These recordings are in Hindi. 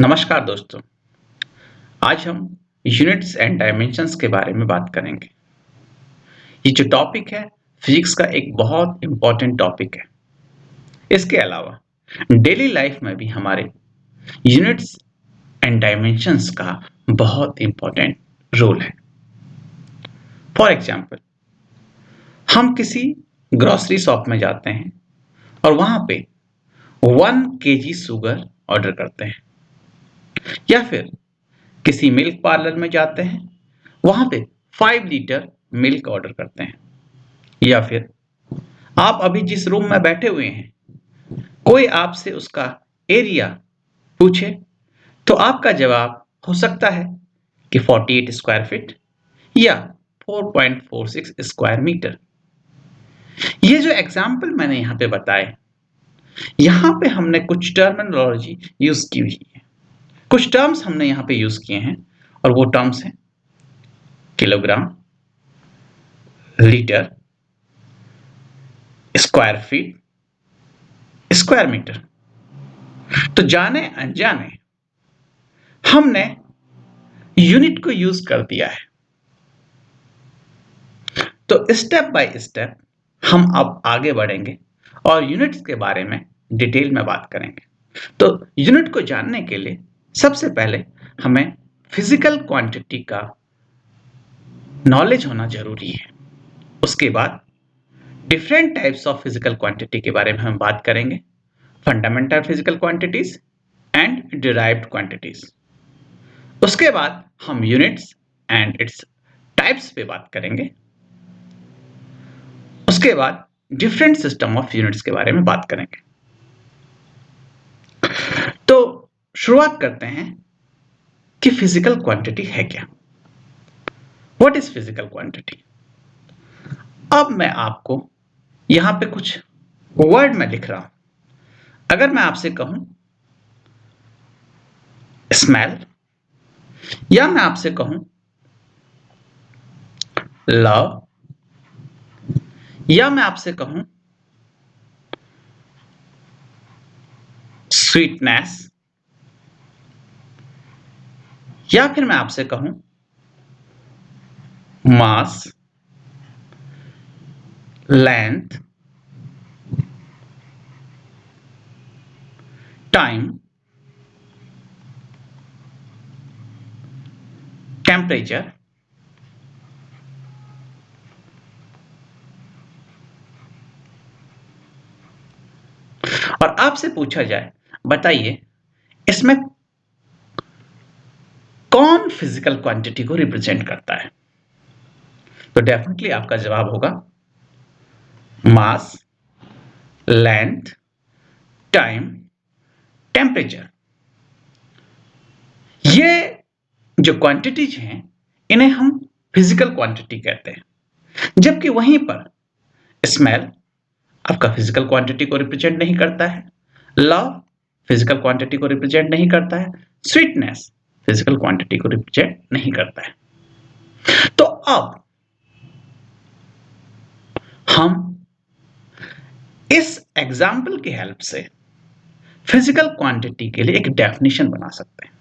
नमस्कार दोस्तों। आज हम यूनिट्स एंड डायमेंशंस के बारे में बात करेंगे। ये जो टॉपिक है फिजिक्स का एक बहुत इम्पोर्टेंट टॉपिक है। इसके अलावा डेली लाइफ में भी हमारे यूनिट्स एंड डायमेंशंस का बहुत इम्पोर्टेंट रोल है। फॉर एग्जाम्पल, हम किसी ग्रोसरी शॉप में जाते हैं और वहां पे 1 kg शुगर ऑर्डर करते हैं, या फिर किसी मिल्क पार्लर में जाते हैं, वहां पे 5 लीटर मिल्क ऑर्डर करते हैं, या फिर आप अभी जिस रूम में बैठे हुए हैं कोई आपसे उसका एरिया पूछे तो आपका जवाब हो सकता है कि 48 स्क्वायर फीट या 4.46 स्क्वायर मीटर। ये जो एग्जाम्पल मैंने यहाँ पे बताए, यहाँ पे हमने कुछ टर्मिनोलॉजी यूज की हुई है, कुछ टर्म्स हमने यहाँ पे यूज किए हैं, और वो टर्म्स हैं kilogram, litre, square feet, square metre. तो जाने अनजाने हमने यूनिट को यूज कर दिया है। तो स्टेप बाय स्टेप हम अब आगे बढ़ेंगे और यूनिट्स के बारे में डिटेल में बात करेंगे। तो यूनिट को जानने के लिए सबसे पहले हमें फिजिकल क्वांटिटी का नॉलेज होना जरूरी है। उसके बाद different types of physical quantity के बारे में हम बात करेंगे, fundamental physical quantities and derived quantities. उसके बाद हम यूनिट्स एंड इट्स टाइप्स पे बात करेंगे। उसके बाद डिफरेंट सिस्टम ऑफ यूनिट्स के बारे में बात करेंगे। तो शुरुआत करते हैं कि फिजिकल क्वांटिटी है क्या। What is physical quantity? अब मैं आपको यहां पे कुछ वर्ड में लिख रहा हूं। अगर मैं आपसे कहूं स्मेल, या मैं आपसे कहूं लव, या मैं आपसे कहूं स्वीटनेस, या फिर मैं आपसे कहूं मास, लेंथ, टाइम, टेम्परेचर, और आपसे पूछा जाए बताइए इसमें कौन फिजिकल क्वांटिटी को रिप्रेजेंट करता है, तो डेफिनेटली आपका जवाब होगा मास, लेंथ, टाइम, टेम्परेचर। ये जो क्वांटिटीज हैं इन्हें हम फिजिकल क्वांटिटी कहते हैं, जबकि वहीं पर स्मेल आपका फिजिकल क्वांटिटी को रिप्रेजेंट नहीं करता है, लव फिजिकल क्वांटिटी को रिप्रेजेंट नहीं करता है, स्वीटनेस फिजिकल क्वांटिटी को रिप्रेजेंट नहीं करता है। तो अब हम इस एग्जाम्पल की हेल्प से फिजिकल क्वांटिटी के लिए एक डेफिनेशन बना सकते हैं।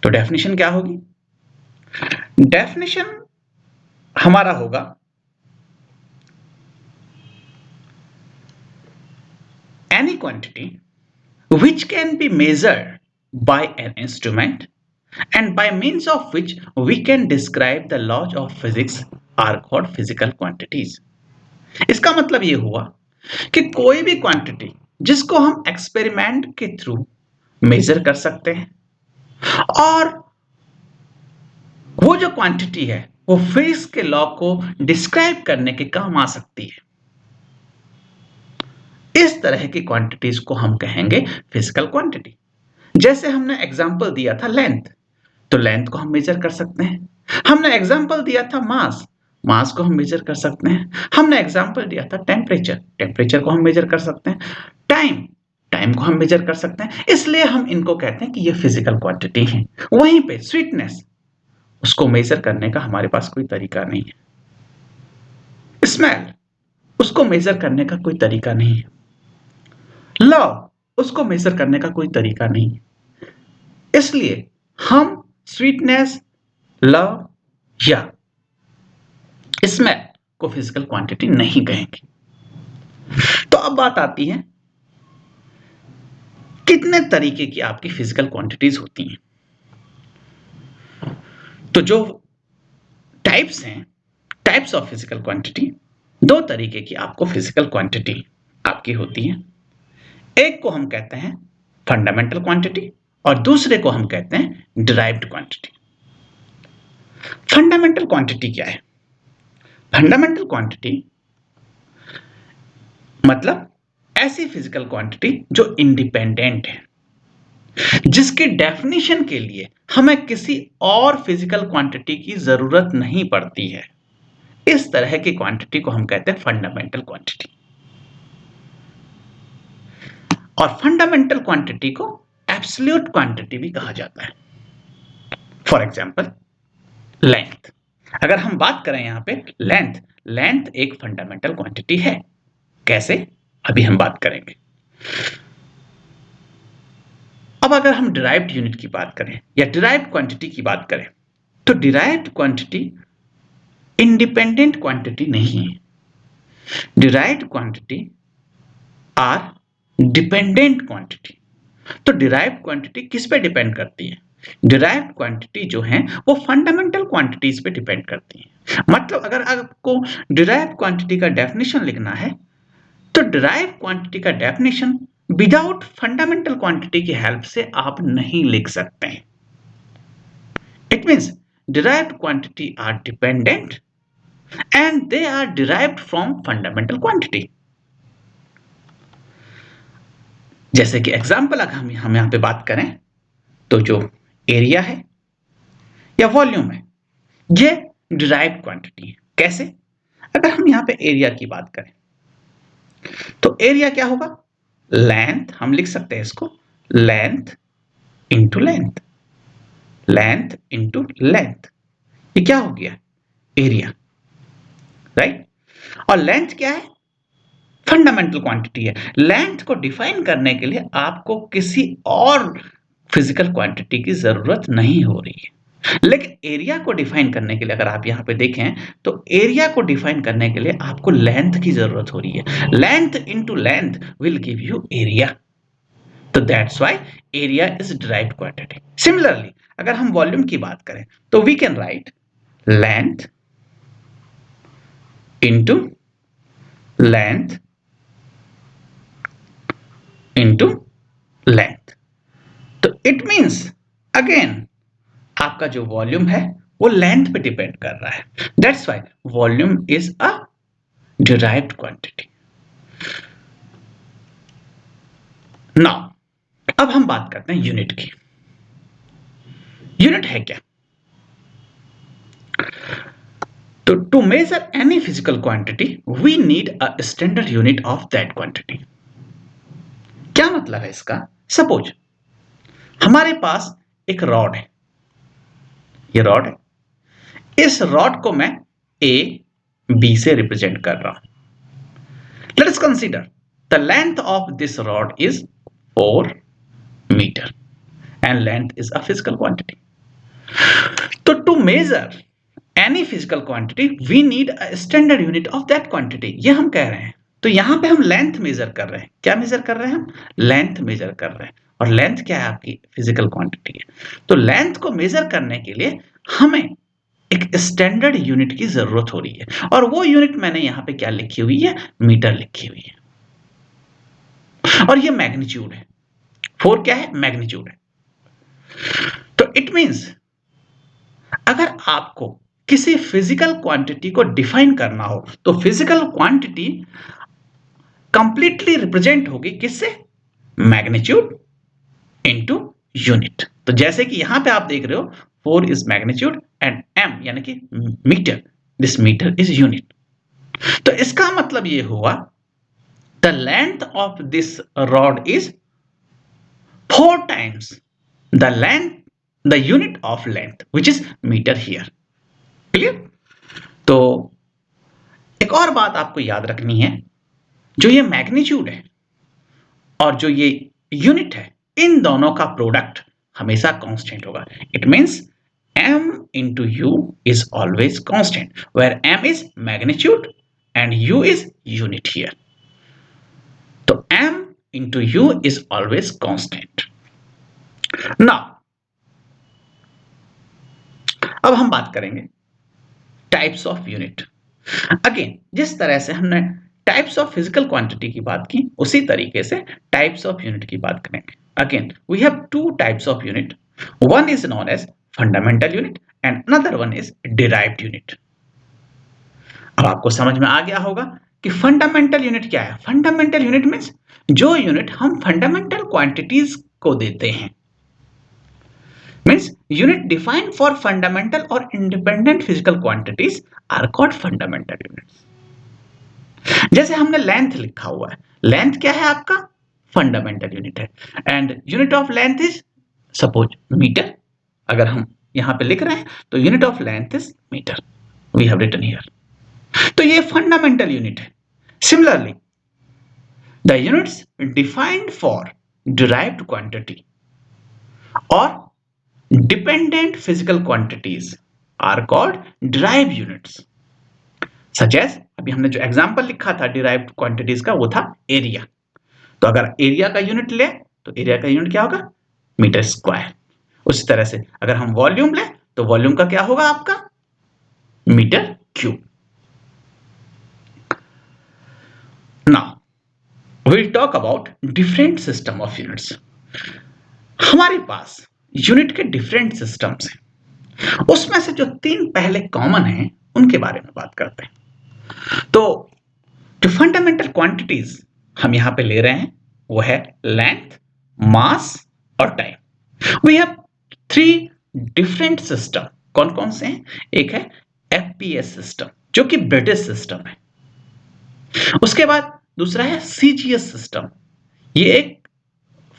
तो डेफिनेशन क्या होगी? डेफिनेशन हमारा होगा any quantity which can be measured by an instrument and by means of which we can describe the laws of physics are called physical quantities। इसका मतलब ये हुआ कि कोई भी क्वांटिटी जिसको हम एक्सपेरिमेंट के थ्रू मेजर कर सकते हैं और वो जो क्वांटिटी है वो फिजिक्स के लॉ को डिस्क्राइब करने के काम आ सकती है, इस तरह की क्वांटिटीज को हम कहेंगे फिजिकल क्वांटिटी। जैसे हमने एग्जांपल दिया था लेंथ, तो लेंथ को हम मेजर कर सकते हैं। हमने एग्जांपल दिया था मास, मास को हम मेजर कर सकते हैं। हमने एग्जांपल दिया था टेम्परेचर, टेम्परेचर को हम मेजर कर सकते हैं। टाइम, टाइम को हम मेजर कर सकते हैं। इसलिए हम इनको कहते हैं कि ये फिजिकल क्वांटिटी है। वहीं पे स्वीटनेस, उसको मेजर करने का हमारे पास कोई तरीका नहीं है। स्मेल, उसको मेजर करने का कोई तरीका नहीं है। लव, उसको मेजर करने का कोई तरीका नहीं है। इसलिए हम स्वीटनेस, लव या स्मेल को फिजिकल क्वांटिटी नहीं कहेंगे। तो अब बात आती है कितने तरीके की आपकी फिजिकल क्वांटिटीज होती हैं। तो जो टाइप्स हैं, टाइप्स ऑफ फिजिकल क्वांटिटी, दो तरीके की आपको फिजिकल क्वांटिटी आपकी होती है। एक को हम कहते हैं फंडामेंटल क्वांटिटी और दूसरे को हम कहते हैं डिराइव्ड क्वांटिटी। फंडामेंटल क्वांटिटी क्या है? फंडामेंटल क्वांटिटी मतलब ऐसी फिजिकल क्वांटिटी जो इंडिपेंडेंट है, जिसकी डेफिनेशन के लिए हमें किसी और फिजिकल क्वांटिटी की जरूरत नहीं पड़ती है। इस तरह की क्वांटिटी को हम कहते हैं फंडामेंटल क्वांटिटी। और फंडामेंटल क्वांटिटी को एब्सोल्यूट क्वांटिटी भी कहा जाता है। For example length. अगर हम बात करें यहां पे लेंथ एक फंडामेंटल क्वांटिटी है। कैसे? अभी हम बात करेंगे। अब अगर हम डिराइव्ड यूनिट की बात करें या डिराइव्ड क्वांटिटी की बात करें, तो डिराइव्ड क्वांटिटी इंडिपेंडेंट क्वांटिटी नहीं है। Derived quantity are dependent quantity. तो डिराइव्ड क्वांटिटी किस पे डिपेंड करती है? डिराइव्ड क्वांटिटी जो है वो फंडामेंटल क्वांटिटीज पे डिपेंड करती है। मतलब अगर आपको डिराइव्ड क्वांटिटी का डेफिनेशन लिखना है तो डिराइव्ड क्वांटिटी का डेफिनेशन विदाउट फंडामेंटल क्वांटिटी की हेल्प से आप नहीं लिख सकते हैं। It means derived quantity are dependent and they are derived from fundamental quantity. जैसे कि एग्जांपल अगर हम यहां पे बात करें तो जो एरिया है या वॉल्यूम है, ये डिराइव्ड क्वांटिटी है। कैसे? अगर हम यहां पे एरिया की बात करें तो एरिया क्या होगा? लेंथ, हम लिख सकते हैं इसको length into length, length into length, ये क्या हो गया? Area, right. और लेंथ क्या है? फंडामेंटल क्वांटिटी है। लेंथ को डिफाइन करने के लिए आपको किसी और फिजिकल क्वांटिटी की जरूरत नहीं हो रही है। लेकिन एरिया को डिफाइन करने के लिए अगर आप यहां पे देखें तो एरिया को डिफाइन करने के लिए आपको लेंथ की जरूरत हो रही है। Length into length will give you area. तो that's why area is derived quantity. Similarly अगर हम वॉल्यूम की बात करें तो we can write length into length into length. तो इट मींस अगेन आपका जो वॉल्यूम है वो लेंथ पे डिपेंड कर रहा है। That's why volume is a derived quantity. Now अब हम बात करते हैं यूनिट की। यूनिट है क्या? तो to measure any physical quantity we need a standard unit of that quantity. क्या मतलब है इसका? सपोज हमारे पास एक रॉड है, ये रॉड है, इस रॉड को मैं ए बी से रिप्रेजेंट कर रहा हूं। Let us consider the length of this rod is 4 metre and length is a physical quantity. तो to measure any physical quantity we need a standard unit of that quantity, ये हम कह रहे हैं। तो यहां पे हम लेंथ मेजर कर रहे हैं। क्या मेजर कर रहे हैं? हम लेंथ मेजर कर रहे हैं। और लेंथ क्या है? आपकी फिजिकल क्वांटिटी है। तो लेंथ को मेजर करने के लिए हमें एक स्टैंडर्ड यूनिट की जरूरत हो रही है और वो यूनिट मैंने यहां पे क्या लिखी हुई है? मीटर लिखी हुई है। और ये मैग्नीट्यूड है। 4 क्या है? मैग्नीट्यूड है। तो इट मींस अगर आपको किसी फिजिकल क्वांटिटी को डिफाइन करना हो तो फिजिकल क्वांटिटी कंप्लीटली रिप्रेजेंट होगी किससे? Magnitude into unit. तो जैसे कि यहां पे आप देख रहे हो 4 इज मैग्नीट्यूड एंड m यानी कि metre, this metre is unit. तो इसका मतलब ये हुआ the length of this rod is 4 times the length, the unit of length which is metre here. Clear? तो एक और बात आपको याद रखनी है, जो ये मैग्नीट्यूड है और जो ये यूनिट है, इन दोनों का प्रोडक्ट हमेशा कांस्टेंट होगा। It means m into u is always constant, where m is magnitude and u is unit here. तो m into u is always constant. Now, अब हम बात करेंगे टाइप्स ऑफ यूनिट। अगेन, जिस तरह से हमने टाइप्स ऑफ फिजिकल क्वांटिटी की बात की, उसी तरीके से टाइप्स ऑफ यूनिट की बात करेंगे। Again, we have two types of unit. One is known as fundamental unit and another one is derived unit. अब आपको समझ में आ गया होगा कि फंडामेंटल यूनिट क्या है। फंडामेंटल यूनिट मींस जो यूनिट हम फंडामेंटल क्वांटिटीज को देते हैं, means unit defined for fundamental और independent physical quantities are called fundamental units. जैसे हमने लेंथ लिखा हुआ है, लेंथ क्या है आपका? फंडामेंटल यूनिट है। And unit of length is suppose metre. अगर हम यहां पे लिख रहे हैं तो unit of length is metre, we have written here. तो ये फंडामेंटल यूनिट है। Similarly the units defined for derived quantity और dependent physical quantities are called derived units. Such as अभी हमने जो एग्जांपल लिखा था डिराइव्ड क्वांटिटीज का, वो था एरिया। तो अगर एरिया का यूनिट ले तो एरिया का यूनिट क्या होगा? Metre square. उसी तरह से अगर हम वॉल्यूम ले तो वॉल्यूम का क्या होगा आपका? Metre cube. Now we'll talk about different system of units. हमारे पास यूनिट के डिफरेंट सिस्टम्स हैं, उसमें से जो तीन पहले कॉमन हैं उनके बारे में बात करते हैं। तो जो फंडामेंटल क्वांटिटीज हम यहां पे ले रहे हैं वो है लेंथ, मास और time. We have three different system. कौन कौन से हैं? एक है एफपीएस सिस्टम जो कि ब्रिटिश सिस्टम है। उसके बाद दूसरा है सीजीएस सिस्टम, ये एक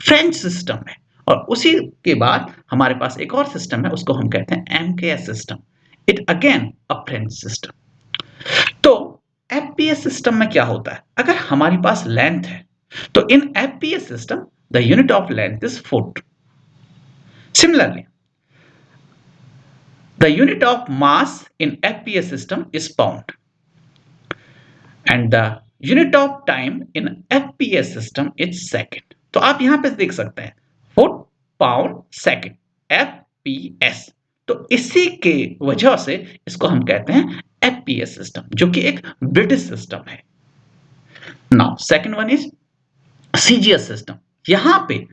फ्रेंच सिस्टम है। और उसी के बाद हमारे पास एक और सिस्टम है, उसको हम कहते हैं MKS system. It again a French system. तो एफपीएस सिस्टम में क्या होता है? अगर हमारे पास लेंथ है तो in FPS system the unit of length is foot. Similarly the unit of mass in FPS system is pound and the unit of time in FPS system is second. तो आप यहां पे देख सकते हैं फुट, पाउंड, सेकेंड, एफपीएस। तो इसी के वजह से इसको हम कहते हैं एफपीएस सिस्टम, जो कि एक ब्रिटिश सिस्टम है। Now second one is CGS system. यहां पे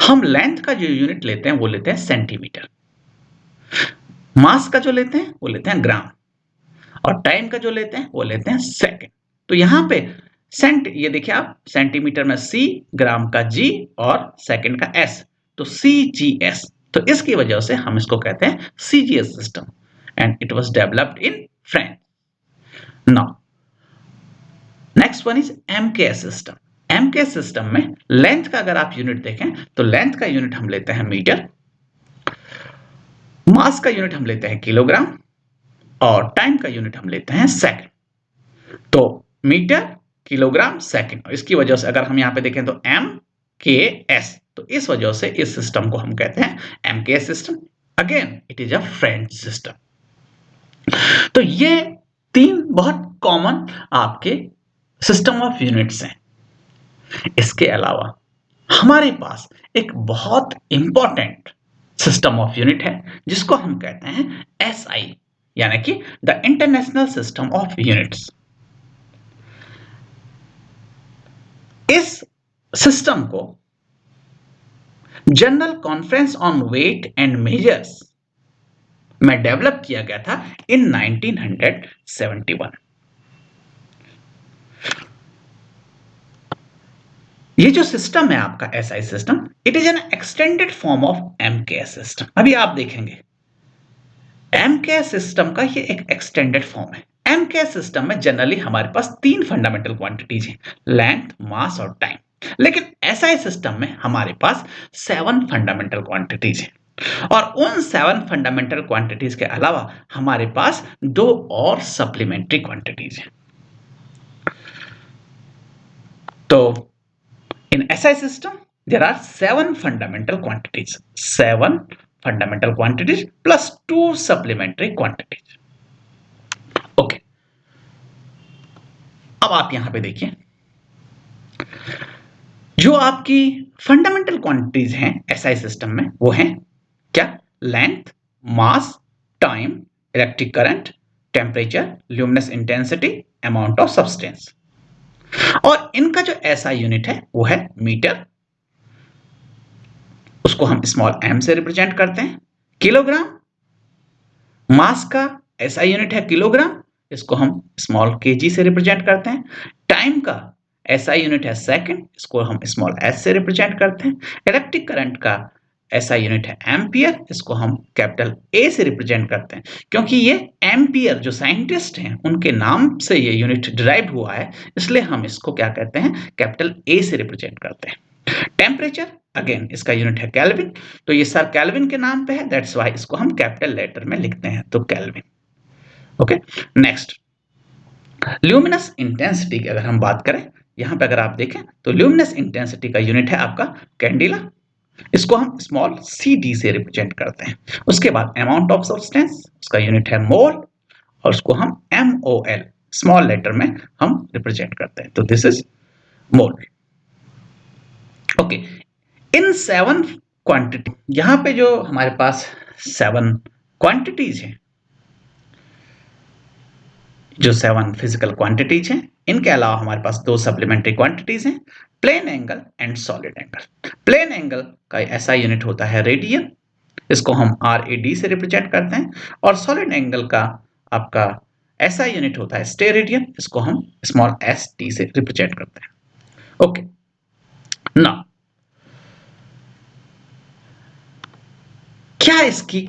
हम लेंथ का जो यूनिट लेते हैं वो लेते हैं सेंटीमीटर, मास का जो लेते हैं वो लेते हैं ग्राम, और टाइम का जो लेते हैं वो लेते हैं सेकंड। तो यहां पे सेंट, ये देखिए आप, सेंटीमीटर में सी, ग्राम का जी और सेकंड का एस, तो सीजीएस। तो इसकी वजह से हम इसको कहते हैं CGS system and it was developed in France. Now next one is MKS system. MKS system में लेंथ का अगर आप यूनिट देखें तो लेंथ का यूनिट हम लेते हैं मीटर, मास का यूनिट हम लेते हैं किलोग्राम और टाइम का यूनिट हम लेते हैं सेकंड। तो मीटर, किलोग्राम, सेकंड। इसकी वजह से अगर हम यहां पे देखें तो एम के एस, तो इस वजह से इस सिस्टम को हम कहते हैं MKS system. Again it is a French system. तो ये तीन बहुत कॉमन आपके सिस्टम ऑफ यूनिट्स हैं। इसके अलावा हमारे पास एक बहुत इंपॉर्टेंट सिस्टम ऑफ यूनिट है जिसको हम कहते हैं एसआई, यानी कि the international system of units. इस सिस्टम को general conference on weight and measures में डेवलप किया गया था इन 1971। ये जो सिस्टम है आपका SI system, it is an extended form of MKS system. अभी आप देखेंगे एमकेएस सिस्टम का ये एक एक्सटेंडेड फॉर्म है। एमकेएस सिस्टम में जनरली हमारे पास तीन फंडामेंटल क्वांटिटीज हैं, लेंथ, मास और टाइम। लेकिन एसआई सिस्टम में हमारे पास 7 फंडामेंटल क्वांटिटीज हैं, और उन 7 फंडामेंटल क्वांटिटीज के अलावा हमारे पास 2 और सप्लीमेंट्री क्वांटिटीज हैं। तो in SI system there are 7 fundamental quantities plus 2 supplementary quantities. Okay, अब आप यहां पे देखिए, जो आपकी फंडामेंटल क्वांटिटीज हैं एसआई सिस्टम में वो हैं क्या? Length, mass, time, electric current, temperature, luminous intensity, amount of substance. और इनका जो एसआई यूनिट है वो है मीटर, उसको हम स्मॉल m से रिप्रेजेंट करते हैं। किलोग्राम, मास का एसआई यूनिट है किलोग्राम, इसको हम स्मॉल kg से रिप्रेजेंट करते हैं। टाइम का एसआई यूनिट है सेकंड, इसको हम स्मॉल s से रिप्रेजेंट करते हैं। इलेक्ट्रिक करंट का एसआई यूनिट है एम्पियर, इसको हम कैपिटल A से रिप्रेजेंट करते हैं। क्योंकि ये एम्पियर जो साइंटिस्ट हैं उनके नाम से ये यूनिट डिराइव हुआ है, इसलिए हम इसको क्या कहते हैं? कैपिटल A से रिप्रेजेंट करते हैं। टेम्परेचर, अगेन इसका यूनिट है केल्विन, तो ये सर केल्विन के नाम पे है, दैट्स व्हाई इसको हम कैपिटल लेटर में लिखते हैं, तो kelvin. Okay, next luminous intensity की अगर हम बात करें, यहां पे अगर आप देखें तो ल्यूमिनस इंटेंसिटी का यूनिट है आपका कैंडिला, इसको हम स्मॉल cd से रिप्रेजेंट करते हैं। उसके बाद अमाउंट ऑफ सब्सटेंस, उसका यूनिट है मोल, और उसको हम mol स्मॉल लेटर में हम रिप्रेजेंट करते हैं, तो this is mole. Okay, in 7 quantity, यहां पे जो हमारे पास 7 क्वांटिटीज हैं, जो 7 फिजिकल क्वांटिटीज हैं, इनके अलावा हमारे पास 2 सप्लीमेंट्री क्वांटिटीज हैं, plane angle and solid angle. Plane angle का ऐसा यूनिट होता है रेडियन, इसको हम RAD से रिप्रेजेंट करते हैं। और सॉलिड एंगल का आपका ऐसा यूनिट होता है स्टेरेडियन, इसको हम स्मॉल st से रिप्रेजेंट करते हैं। ओके, नाउ क्या इसकी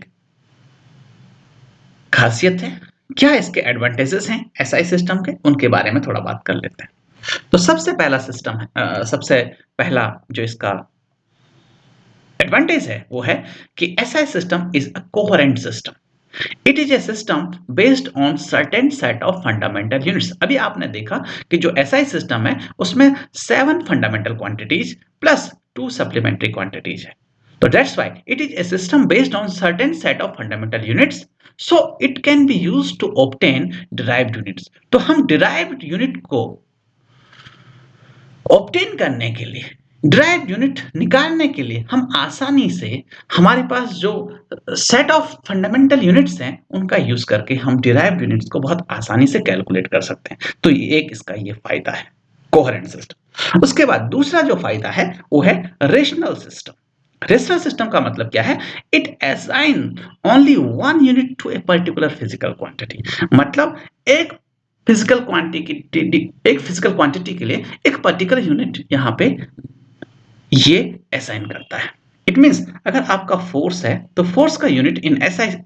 खासियत है, क्या इसके एडवांटेजेस हैं एसआई सिस्टम के, उनके बारे में थोड़ा बात कर लेते हैं। तो सबसे पहला सिस्टम है, सबसे पहला जो इसका एडवांटेज है वो है कि SI system is a coherent system. It is a system based on certain set of fundamental units. अभी आपने देखा कि जो एसआई सिस्टम है उसमें 7 fundamental quantities plus 2 supplementary quantities है, तो that's why it is a system based on certain set of fundamental units, so it can be used to obtain derived units. तो हम डिराइव्ड यूनिट को ऑब्टेन करने के लिए, डिराइव्ड यूनिट निकालने के लिए हम आसानी से हमारे पास जो सेट ऑफ फंडामेंटल यूनिट्स हैं उनका यूज करके हम डिराइव्ड यूनिट्स को बहुत आसानी से कैलकुलेट कर सकते हैं। तो ये एक इसका ये फायदा है कोहेरेंट सिस्टम। उसके बाद दूसरा जो फायदा है वो है रेशनल सिस्टम। रेशनल सिस्टम का मतलब क्या है? It assign only one unit to a particular physical quantity. मतलब एक फिजिकल क्वांटिटी के लिए एक पर्टिकुलर यूनिट यहां पे ये असाइन करता है। इट मींस अगर आपका फोर्स है तो फोर्स का unit in SI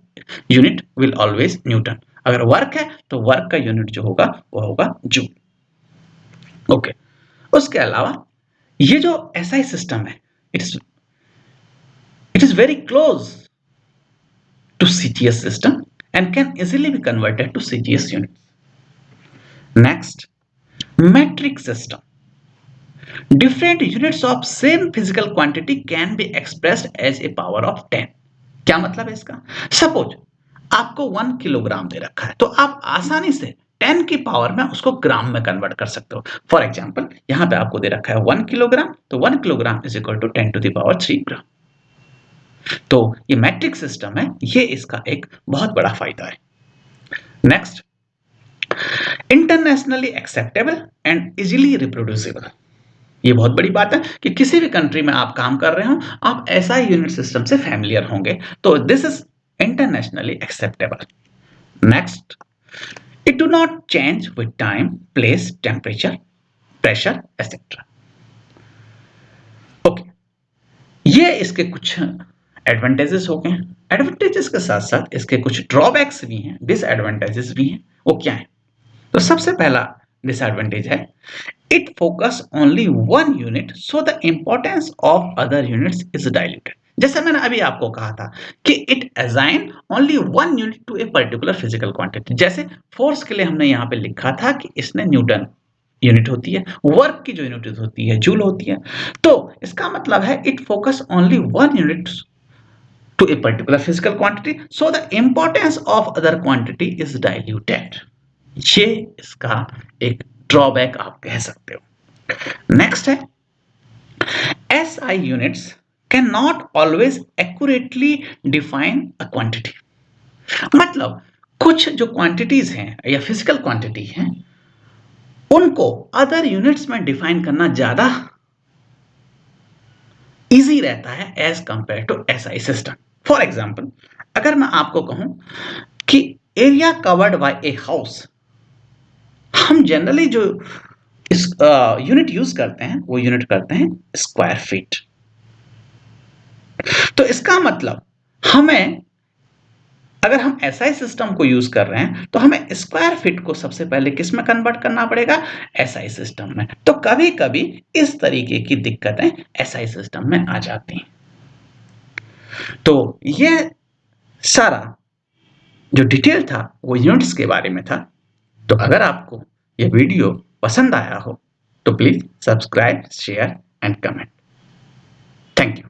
unit will always Newton. अगर वर्क है तो वर्क का यूनिट जो होगा वो होगा जूल। ओके, उसके अलावा ये जो एसआई सिस्टम है it is very close to CGS system and can easily be converted to CGS units. Next, metric system. Different units of same physical quantity can be expressed as a power of 10. क्या मतलब है इसका? सपोज आपको 1 किलोग्राम दे रखा है तो आप आसानी से 10 की पावर में उसको ग्राम में कन्वर्ट कर सकते हो। फॉर एग्जाम्पल यहां पे आपको दे रखा है 1 किलोग्राम, तो 1 kilogram is equal to 10 to the power 3 gram. तो ये मैट्रिक सिस्टम है, ये इसका एक बहुत बड़ा फायदा है। Next, internationally acceptable and easily reproducible. ये बहुत बड़ी बात है कि किसी भी कंट्री में आप काम कर रहे हो आप ऐसा यूनिट सिस्टम से फैमिलियर होंगे, तो this is internationally acceptable. Next, it do not change with time, place, temperature, pressure etcetera. Okay, ये इसके कुछ एडवांटेजेस हो गए। एडवांटेजेस के साथ साथ इसके कुछ ड्रॉबैक्स भी हैं, डिसएडवांटेजेस भी हैं। वो क्या है? तो सबसे पहला डिसएडवांटेज है it focus only one unit, so the importance of other units is diluted. जैसे मैंने अभी आपको कहा था कि it assign only one unit to a particular physical quantity. जैसे फोर्स के लिए हमने यहाँ पे लिखा था कि इसने न्यूटन यूनिट होती है, वर्क की जो यूनिट होती है जूल होती है। तो इसका मतलब है it focus only one unit to a particular physical quantity, so the importance of other quantity is diluted. ये इसका एक ड्रॉबैक आप कह सकते हो। नेक्स्ट है SI units cannot always accurately define a quantity। मतलब कुछ जो क्वांटिटीज हैं या फिजिकल क्वांटिटी हैं उनको अदर यूनिट्स में डिफाइन करना ज्यादा इजी रहता है as compare to SI system. For example, अगर मैं आपको कहूं कि area covered by a house, हम जनरली जो इस यूनिट यूज करते हैं वो यूनिट करते हैं स्क्वायर फीट। तो इसका मतलब हमें, अगर हम SI सिस्टम को यूज कर रहे हैं तो हमें स्क्वायर फीट को सबसे पहले किस में कन्वर्ट करना पड़ेगा, SI सिस्टम में। तो कभी कभी इस तरीके की दिक्कतें SI सिस्टम में आ जाती हैं। तो ये सारा जो डिटेल था वो यूनिट्स के बारे में था। तो अगर आपको ये वीडियो पसंद आया हो तो please subscribe, share and comment. Thank you.